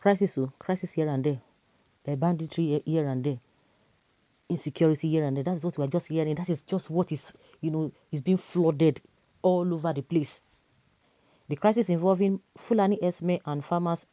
crisis here and there, banditry here and there, insecurity here and there. That's what we're just hearing. That is just what is, is being flooded all over the place. The crisis involving Fulani Herdsmen and farmers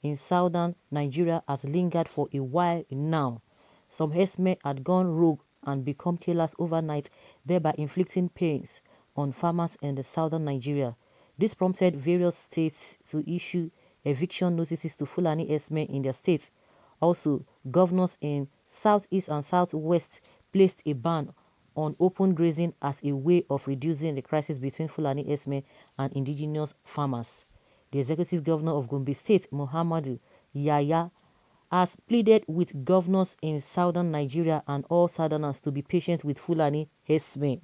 in southern Nigeria has lingered for a while now. Some herdsmen had gone rogue and become killers overnight, thereby inflicting pains on farmers in the southern Nigeria. This prompted various states to issue eviction notices to Fulani herdsmen in their states. Also, governors in southeast and southwest placed a ban on open grazing as a way of reducing the crisis between Fulani herdsmen and indigenous farmers. The executive governor of Gombe State, Muhammadu Yahya, has pleaded with governors in southern Nigeria and all southerners to be patient with Fulani herdsmen.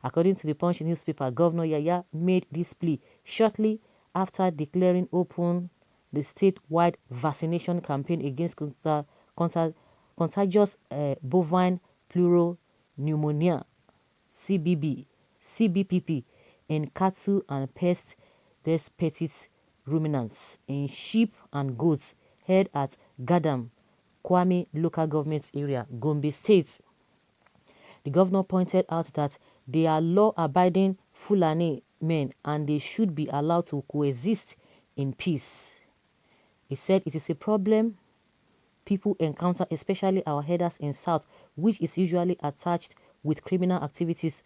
According to the Punch newspaper, Governor Yahya made this plea shortly after declaring open the statewide vaccination campaign against contagious bovine pleural pneumonia, CBPP, in cattle and pest petite ruminants in sheep and goats held at Gadam, Kwame local government area, Gombe State. The governor pointed out that they are law-abiding Fulani men and they should be allowed to coexist in peace. He said it is a problem people encounter, especially our herders in South, which is usually attached with criminal activities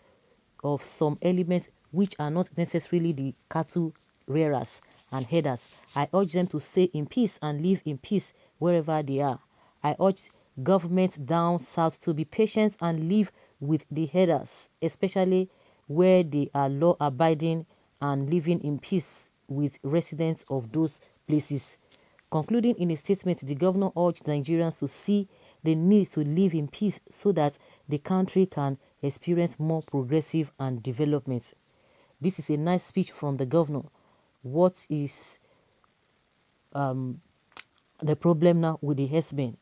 of some elements which are not necessarily the cattle rearers and herders. I urge them to stay in peace and live in peace wherever they are. I urge government down south to be patient and live with the herders, especially where they are law-abiding and living in peace with residents of those places. Concluding in a statement, the governor urged Nigerians to see the need to live in peace so that the country can experience more progressive and development. This is a nice speech from the governor. What is the problem now with the herdsmen?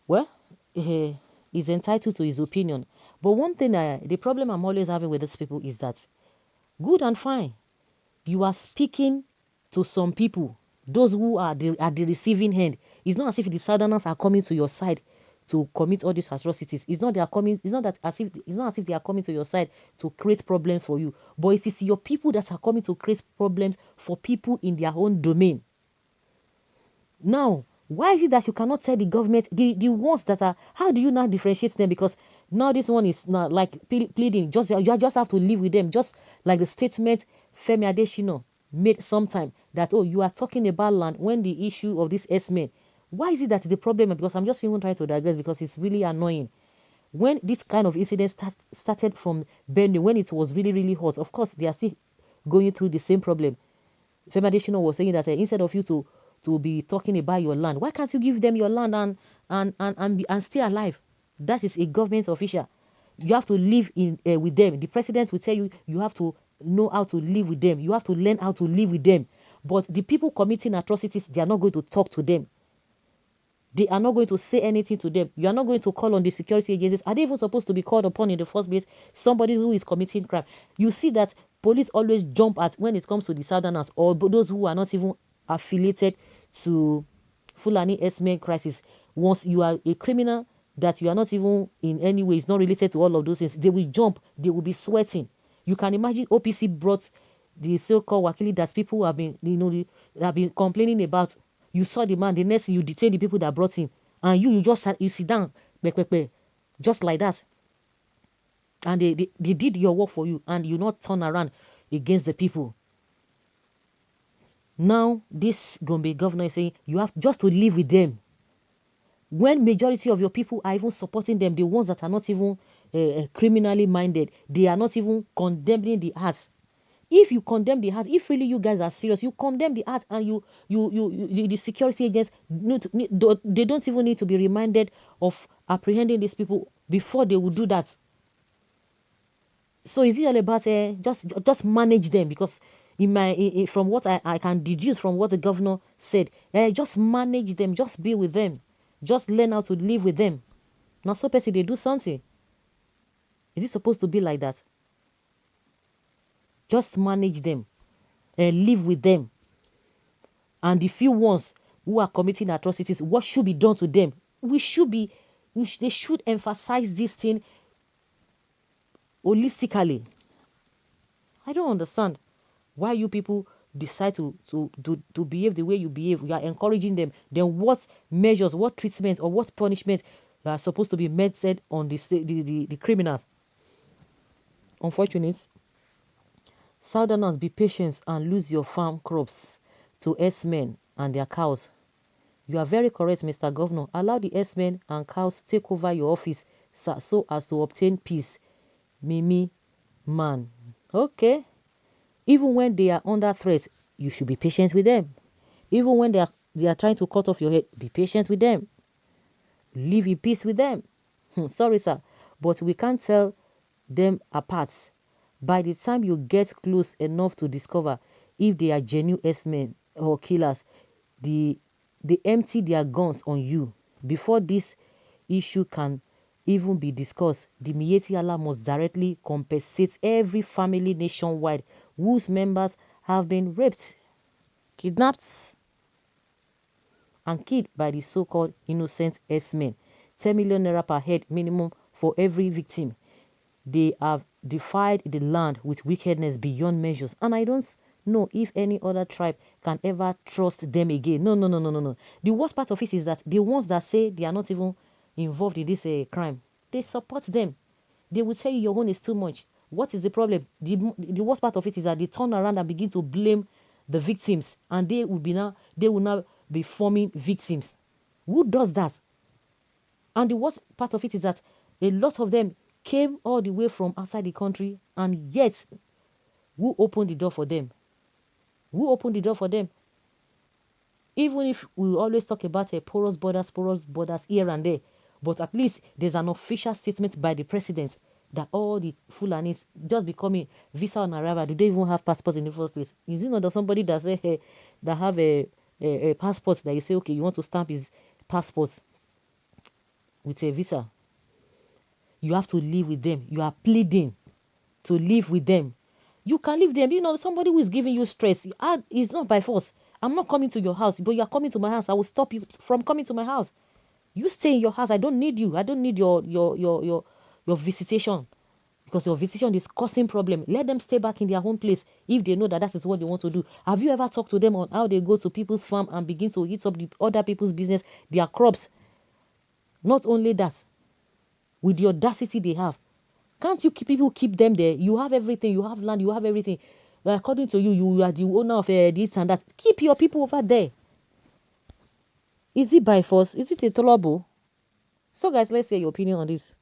Well, he's entitled to his opinion. But one thing, the problem I'm always having with these people is that, good and fine, you are speaking to some people, those who are at the receiving end. It's not as if the southerners are coming to your side to commit all these atrocities. It's not as if they are coming to your side to create problems for you. But it is your people that are coming to create problems for people in their own domain. Now, why is it that you cannot tell the government, the ones that are, how do you now differentiate them? Because now this one is not like pleading, you just have to live with them, just like the statement Femi Adesina made sometime that, oh, you are talking about land when the issue of this herdsmen. Why is it that the problem? Because I'm just even trying to digress because it's really annoying. When this kind of incident started from Benue, when it was really, really hot, of course, they are still going through the same problem. Femi Adesina was saying that instead of you to be talking about your land, why can't you give them your land and stay alive? That is a government official. You have to live with them. The president will tell you you have to know how to live with them. You have to learn how to live with them. But the people committing atrocities, they are not going to talk to them. They are not going to say anything to them. You are not going to call on the security agencies. Are they even supposed to be called upon in the first place? Somebody who is committing crime. You see that police always jump at when it comes to the southerners or those who are not even affiliated to Fulani herdsmen crisis. Once you are a criminal that you are not even in any way, is not related to all of those things, they will jump, they will be sweating. You can imagine OPC brought the so-called Wakili that people have been, have been complaining about. You saw the man, the next thing you detain the people that brought him, and you sit down, just like that. And they did your work for you, and you not turn around against the people. Now, this Gombe governor is saying you have just to live with them. When majority of your people are even supporting them, the ones that are not even criminally minded, they are not even condemning the act. If you condemn the act, if really you guys are serious, you condemn the act, and the security agents, they don't even need to be reminded of apprehending these people before they will do that. So is it all about just manage them? Because from what I can deduce from what the governor said, just manage them, just be with them, just learn how to live with them. Now, so person they do something. Is it supposed to be like that? Just manage them and live with them. And the few ones who are committing atrocities, what should be done to them? They should emphasize this thing holistically. I don't understand why you people decide to behave the way you behave. You are encouraging them. Then what measures, what treatment, or what punishment are supposed to be meted on the criminals? Unfortunate. Southerners, be patient and lose your farm crops to herdsmen and their cows. You are very correct, Mr. Governor. Allow the herdsmen and cows take over your office so as to obtain peace. Mimi, man. Okay. Even when they are under threat, you should be patient with them. Even when they are trying to cut off your head, be patient with them. Live in peace with them. Sorry, sir, but we can't tell them apart. By the time you get close enough to discover if they are genuine herdsmen or killers, they empty their guns on you. Before this issue can even be discussed, the Miyetti Allah must directly compensate every family nationwide whose members have been raped, kidnapped, and killed by the so-called innocent herdsmen. 10 million naira per head minimum for every victim. They have defied the land with wickedness beyond measures, and I don't know if any other tribe can ever trust them again. No, no, no, no, no, no. The worst part of it is that the ones that say they are not even involved in this crime, they support them. They will tell you your own is too much. What is the problem? The worst part of it is that they turn around and begin to blame the victims, and they will now be forming victims. Who does that? And the worst part of it is that a lot of them came all the way from outside the country, and yet, who opened the door for them? Who opened the door for them? Even if we always talk about porous borders here and there, but at least there's an official statement by the president that all the Fulanis just becoming visa on arrival. Do they even have passports in the first place? Is it not that somebody that say that have a passport that you say, okay, you want to stamp his passport with a visa? You have to live with them. You are pleading to live with them. You can leave them. Somebody who is giving you stress, it's not by force. I'm not coming to your house, but you are coming to my house. I will stop you from coming to my house. You stay in your house. I don't need you. I don't need your visitation, because your visitation is causing problem. Let them stay back in their own place if they know that is what they want to do. Have you ever talked to them on how they go to people's farm and begin to eat up the other people's business, their crops? Not only that, with the audacity they have, can't you keep them there? You have everything. You have land. You have everything. According to you, you are the owner of this and that. Keep your people over there. Is it by force? Is it a trouble? So guys, let's hear your opinion on this.